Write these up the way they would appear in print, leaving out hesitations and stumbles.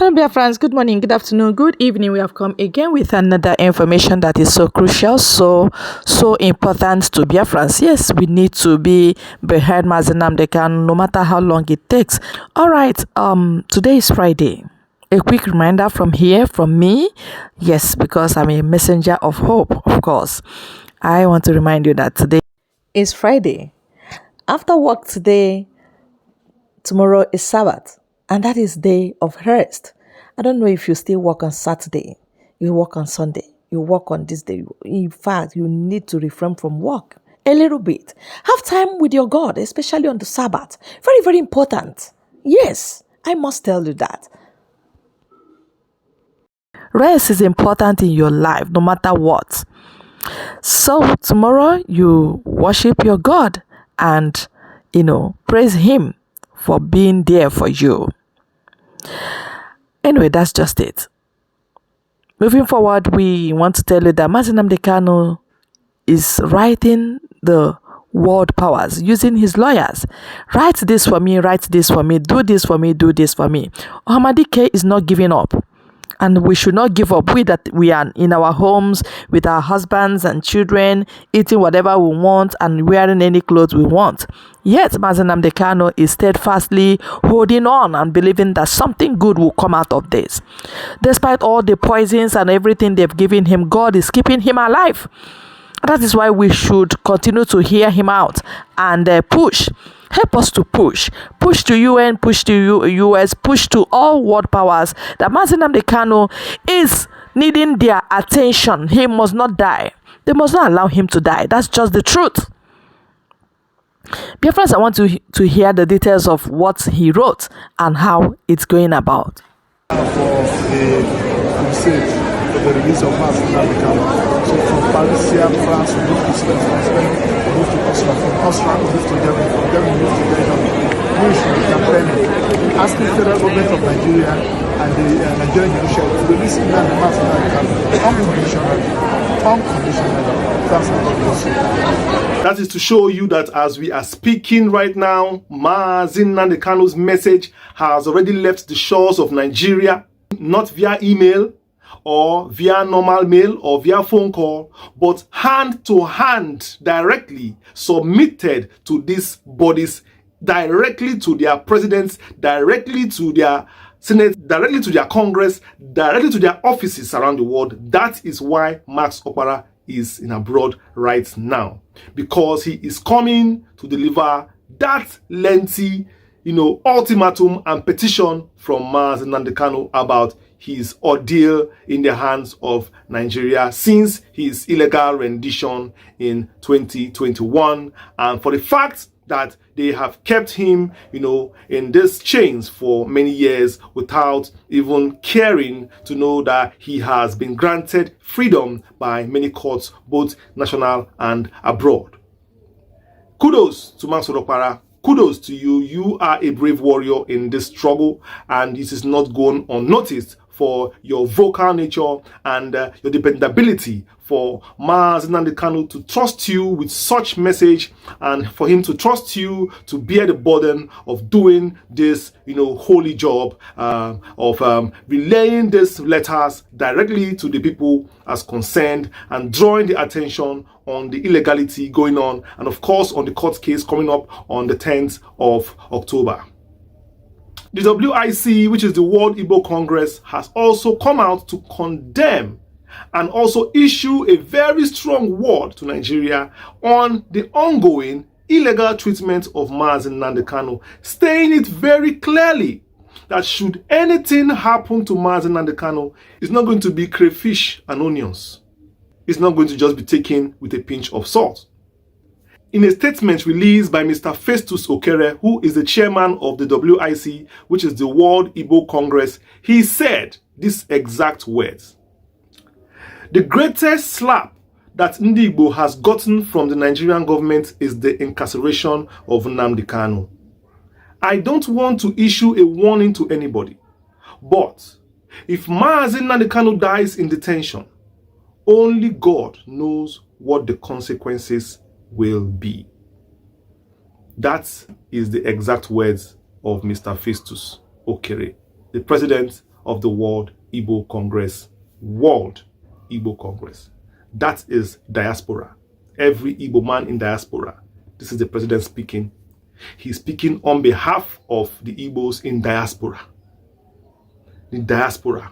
Hello, dear friends. Good morning, good afternoon, good evening. We have come again with another information that is so crucial, so important to Biafrans. Yes, we need to be behind Nnamdi Kanu, no matter how long it takes. All right. Today is Friday. A quick reminder from me. Yes, because I'm a messenger of hope. Of course, I want to remind you that today is Friday. After work today, tomorrow is Sabbath, and that is day of rest. I don't know if you still work on Saturday, you work on Sunday, you work on this day. In fact, you need to refrain from work a little bit. Have time with your God, especially on the Sabbath. Very, very important. Yes, I must tell you that. Rest is important in your life, no matter what. So tomorrow you worship your God and, praise Him for being there for you. Anyway, that's just it. Moving forward, we want to tell you that Nnamdi Kanu is writing the world powers using his lawyers. Write this for me, do this for me, do this for me. Ohamadike is not giving up. And we should not give up. We are in our homes with our husbands and children, eating whatever we want and wearing any clothes we want. Yet, Nnamdi Kanu is steadfastly holding on and believing that something good will come out of this. Despite all the poisons and everything they've given him, God is keeping him alive. That is why we should continue to hear him out and push. Help us to push to UN, push to US, push to all world powers that Nnamdi Kanu is needing their attention. He must not die. They must not allow him to die. That's just the truth. Dear friends, I want to hear the details of what he wrote and how it's going about. For the crusade, the release of Max Opara. So from Paris, France, we moved to Spain, we moved to Austria, from Austria we moved to Germany, from Germany we moved to Belgium, we campaigning, asking the federal government of Nigeria and the Nigerian judiciary to release Nnamdi unconditionally. That's what. That is to show you that as we are speaking right now, Nnamdi Kanu's message has already left the shores of Nigeria, not via email, or via normal mail or via phone call, but hand to hand, directly submitted to these bodies, directly to their presidents, directly to their Senate, directly to their Congress, directly to their offices around the world. That is why Max Opara is in abroad right now, because he is coming to deliver that lengthy, ultimatum and petition from Nnamdi Kanu about his ordeal in the hands of Nigeria since his illegal rendition in 2021, and for the fact that they have kept him, in these chains for many years without even caring to know that he has been granted freedom by many courts, both national and abroad. Kudos to Max Opara. Kudos to you. You are a brave warrior in this struggle, and this is not gone unnoticed for your vocal nature and your dependability for Nnamdi Kanu to trust you with such message, and for him to trust you to bear the burden of doing this, holy job of relaying these letters directly to the people as concerned and drawing the attention on the illegality going on, and of course on the court case coming up on the 10th of October. The WIC, which is the World Igbo Congress, has also come out to condemn and also issue a very strong word to Nigeria on the ongoing illegal treatment of Nnamdi Kanu, saying it very clearly that should anything happen to Nnamdi Kanu, it's not going to be crayfish and onions. It's not going to just be taken with a pinch of salt. In a statement released by Mr. Festus Okere, who is the chairman of the WIC, which is the World Igbo Congress, he said these exact words: "The greatest slap that Ndi Igbo has gotten from the Nigerian government is the incarceration of Nnamdi Kanu. I don't want to issue a warning to anybody, but if Nnamdi Kanu dies in detention, only God knows what the consequences will be." That is the exact words of Mr. Festus Okere, the president of the World Igbo Congress. World Igbo Congress. That is diaspora. Every Igbo man in diaspora. This is the president speaking. He's speaking on behalf of the Igbos in diaspora. The diaspora.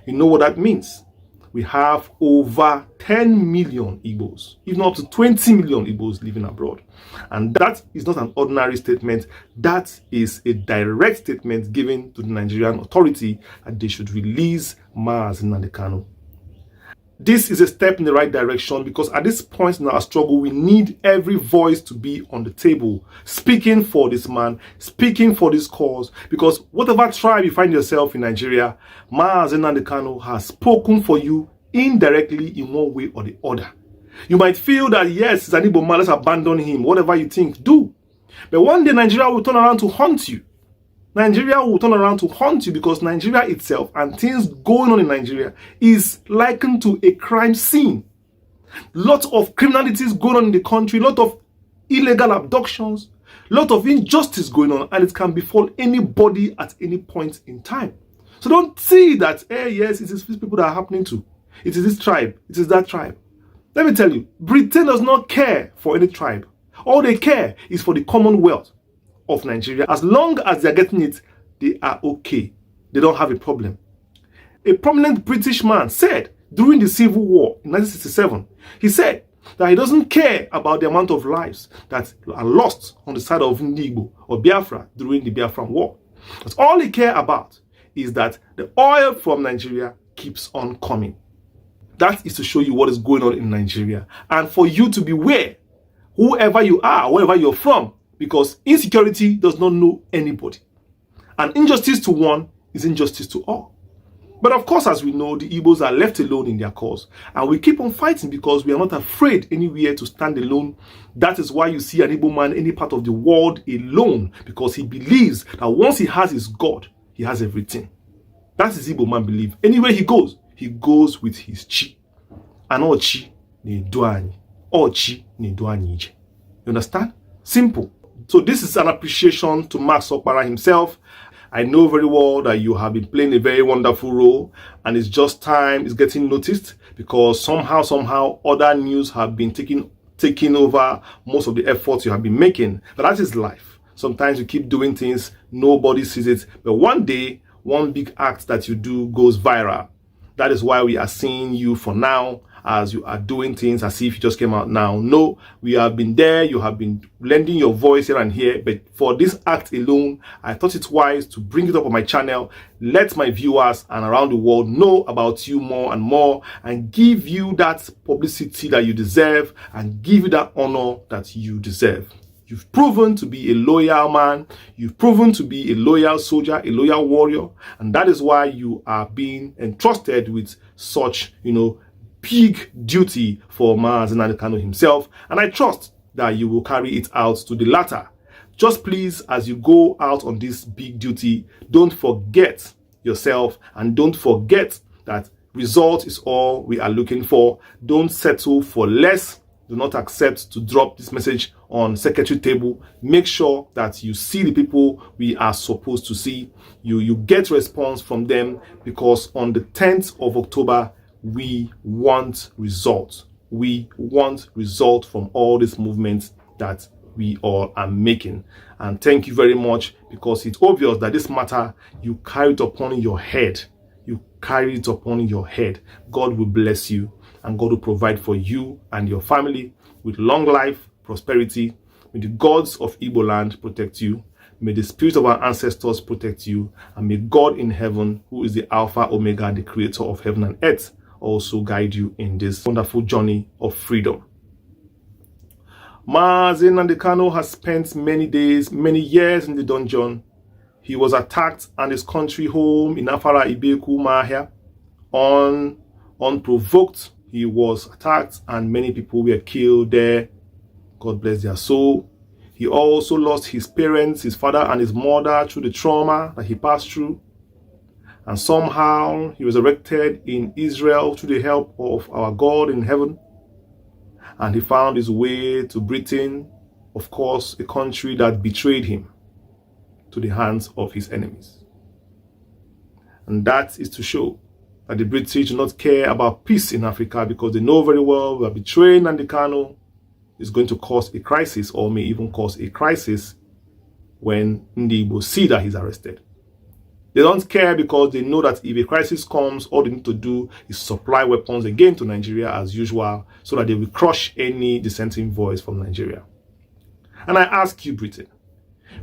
You know what that means? We have over 10 million Igbos, if not up to 20 million Igbos living abroad. And that is not an ordinary statement. That is a direct statement given to the Nigerian authority that they should release Mazi Nnamdi Kanu. This is a step in the right direction because at this point in our struggle, we need every voice to be on the table, speaking for this man, speaking for this cause. Because whatever tribe you find yourself in Nigeria, Mazi Nnamdi Kanu has spoken for you indirectly in one way or the other. You might feel that, yes, it's an Igbo man, let's abandon him. Whatever you think, do. But one day Nigeria will turn around to haunt you. Nigeria will turn around to haunt you because Nigeria itself and things going on in Nigeria is likened to a crime scene. Lots of criminalities going on in the country, lot of illegal abductions, lot of injustice going on, and it can befall anybody at any point in time. So don't see that, yes, it is these people that are happening to. It is this tribe, it is that tribe. Let me tell you, Britain does not care for any tribe. All they care is for the Commonwealth of Nigeria. As long as they're getting it, they are okay. They don't have a problem. A prominent British man said during the Civil War in 1967, he said that he doesn't care about the amount of lives that are lost on the side of Igbo or Biafra during the Biafran War. That's all he cares about is that the oil from Nigeria keeps on coming. That is to show you what is going on in Nigeria and for you to beware, whoever you are, wherever you're from, because insecurity does not know anybody. And injustice to one is injustice to all. But of course, as we know, the Igbos are left alone in their cause. And we keep on fighting because we are not afraid anywhere to stand alone. That is why you see an Igbo man in any part of the world alone, because he believes that once he has his God, he has everything. That is Igbo man belief. Anywhere he goes with his chi. And all chi ne duani. All chi ne duani. You understand? Simple. So this is an appreciation to Max Opara himself. I know very well that you have been playing a very wonderful role, and it's just time it's getting noticed because somehow other news have been taking over most of the efforts you have been making. But that is life. Sometimes you keep doing things, nobody sees it, but one day one big act that you do goes viral. That is why we are seeing you for now, as you are doing things as if you just came out now. No, we have been there. You have been lending your voice here and here. But for this act alone, I thought it wise to bring it up on my channel, let my viewers and around the world know about you more and more, and give you that publicity that you deserve and give you that honor that you deserve. You've proven to be a loyal man. You've proven to be a loyal soldier, a loyal warrior. And that is why you are being entrusted with such, big duty for Mazi Nnamdi Kanu himself. And I trust that you will carry it out to the latter. Just please, as you go out on this big duty, don't forget yourself and don't forget that result is all we are looking for. Don't settle for less. Do not accept to drop this message on secretary table. Make sure that you see the people we are supposed to see. You get response from them, because on the 10th of October, we want results. We want results from all these movements that we all are making. And thank you very much, because it's obvious that this matter, you carry it upon your head. You carry it upon your head. God will bless you, and God will provide for you and your family with long life, prosperity. May the gods of Igbo land protect you. May the spirits of our ancestors protect you. And may God in heaven, who is the Alpha, Omega, the creator of heaven and earth, also guide you in this wonderful journey of freedom. Mazi Nnamdi Kanu has spent many days, many years in the dungeon. He was attacked at his country home in Afara Ibeku Mahia. Unprovoked, he was attacked and many people were killed there. God bless their soul. He also lost his parents, his father and his mother, through the trauma that he passed through. And somehow he was resurrected in Israel through the help of our God in heaven. And he found his way to Britain, of course, a country that betrayed him to the hands of his enemies. And that is to show that the British do not care about peace in Africa, because they know very well that betraying Nnamdi Kanu is going to cause a crisis, or may even cause a crisis when the Igbo see that he's arrested. They don't care because they know that if a crisis comes, all they need to do is supply weapons again to Nigeria as usual, so that they will crush any dissenting voice from Nigeria. And I ask you, Britain,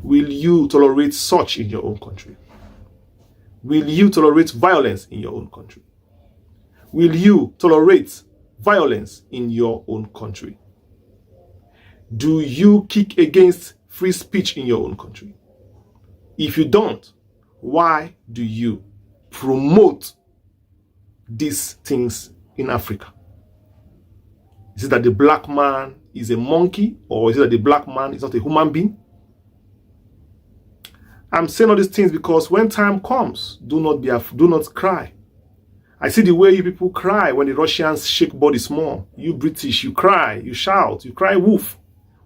will you tolerate such in your own country? Will you tolerate violence in your own country? Will you tolerate violence in your own country? Do you kick against free speech in your own country? If you don't, why do you promote these things in Africa? Is it that the black man is a monkey, or is it that the black man is not a human being? I'm saying all these things because when time comes, do not cry. I see the way you people cry when the Russians shake body small. You British, you cry, you shout, you cry wolf.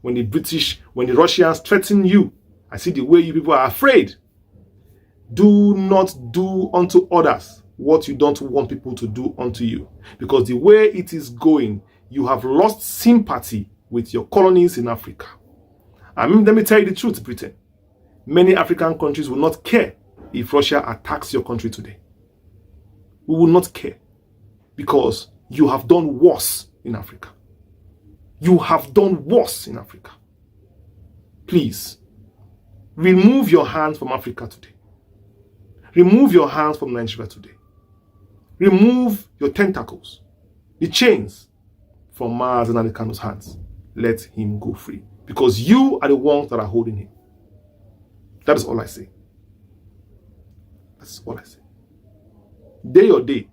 When the Russians threaten you, I see the way you people are afraid. Do not do unto others what you don't want people to do unto you. Because the way it is going, you have lost sympathy with your colonies in Africa. I mean, let me tell you the truth, Britain. Many African countries will not care if Russia attacks your country today. We will not care, because you have done worse in Africa. You have done worse in Africa. Please, remove your hands from Africa today. Remove your hands from Nigeria today. Remove your tentacles, the chains, from Max Nnamdi Kanu's hands. Let him go free, because you are the ones that are holding him. That is all I say. That's all I say. Day or day,